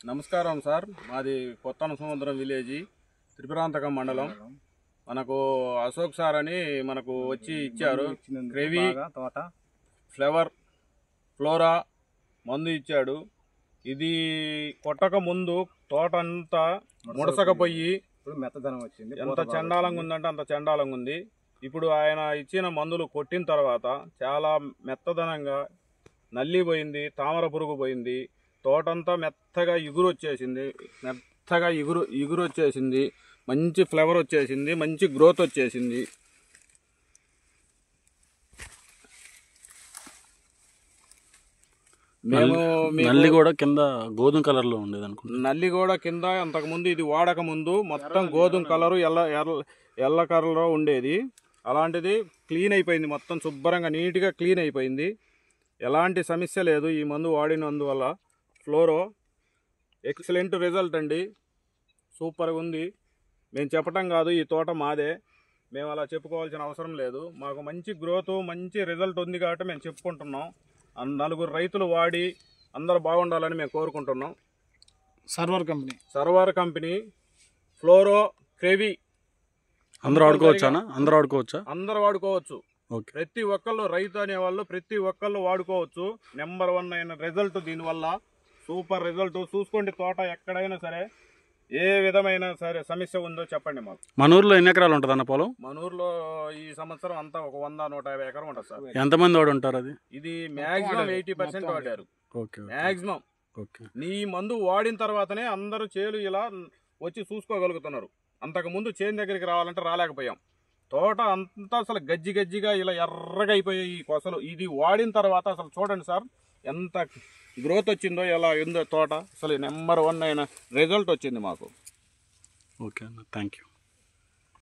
నమస్కారం సార్, మాది కొత్త సముద్రం విలేజ్, త్రిపురాంతకం మండలం. మనకు అశోక్ సార్ అని మనకు వచ్చి ఇచ్చారు. క్రెవి తోట ఫ్లోరా మందు ఇచ్చాడు. ఇది కొట్టక ముందు తోట అంతా ముడసకపోయి మెత్తదనం వచ్చింది. ఎంత చండాలంగా ఉందంటే అంత చండాలంగా ఉంది. ఇప్పుడు ఆయన ఇచ్చిన మందులు కొట్టిన తర్వాత చాలా మెత్తదనంగా నల్లిపోయింది, తామర పురుగు పోయింది, తోటంతా మెత్తగా ఇగురు వచ్చేసింది, మంచి ఫ్లేవర్ వచ్చేసింది, మంచి గ్రోత్ వచ్చేసింది. నల్లి కూడా కింద గోధుమ కలర్ లో ఉండేది అనుకుంటా. నల్లి కూడా కింద అంతకుముందు ఇది వాడక ముందు మొత్తం గోధుమ కలరు ఎల్ల కలర్లో ఉండేది. అలాంటిది క్లీన్ అయిపోయింది, మొత్తం శుభ్రంగా నీట్గా క్లీన్ అయిపోయింది. ఎలాంటి సమస్య లేదు ఈ మందు వాడినందువల్ల. ఫ్లోరో ఎక్సలెంట్ రిజల్ట్ అండి, సూపర్గా ఉంది. మేము చెప్పటం కాదు, ఈ తోట మాదే, మేము అలా చెప్పుకోవాల్సిన అవసరం లేదు. మాకు మంచి గ్రోత్ మంచి రిజల్ట్ ఉంది కాబట్టి మేము చెప్పుకుంటున్నాం. నలుగురు రైతులు వాడి అందరూ బాగుండాలని మేము కోరుకుంటున్నాం. సర్వర్ కంపెనీ ఫ్లోరో క్రెవి అందరూ వాడుకోవచ్చా? అందరూ వాడుకోవచ్చు. ప్రతి ఒక్కళ్ళు, రైతు అనేవాళ్ళు ప్రతి ఒక్కళ్ళు వాడుకోవచ్చు. నెంబర్ 1 అయిన రిజల్ట్ దీనివల్ల, సూపర్ రిజల్ట్. చూసుకోండి, తోట ఎక్కడైనా సరే ఏ విధమైన సరే సమస్య ఉందో చెప్పండి మాకు. మన ఊర్లో ఎన్ని ఎకరాలు ఉంటుంది అన్న పొలం? మన ఊర్లో ఈ సంవత్సరం అంతా ఒక 100-150 ఎకరం ఉంటుంది సార్. ఎంతమంది వాడు ఉంటారు? అది ఇది మ్యాక్సిమం 80% వాడారు. మ్యాక్సిమం నీ మందు వాడిన తర్వాతనే అందరూ చేలు ఇలా వచ్చి చూసుకోగలుగుతున్నారు. అంతకుముందు చేను దగ్గరికి రావాలంటే రాలేకపోయాం. తోట అంతా అసలు గజ్జిగా ఇలా ఎర్రగా అయిపోయాయి ఈ కొసలు. ఇది వాడిన తర్వాత అసలు చూడండి సార్ ఎంత గ్రోత్ వచ్చిందో, ఎలా ఉందో తోట. అసలు నెంబర్ 1 అయిన రిజల్ట్ వచ్చింది మాకు. ఓకే అన్న, థ్యాంక్ యూ.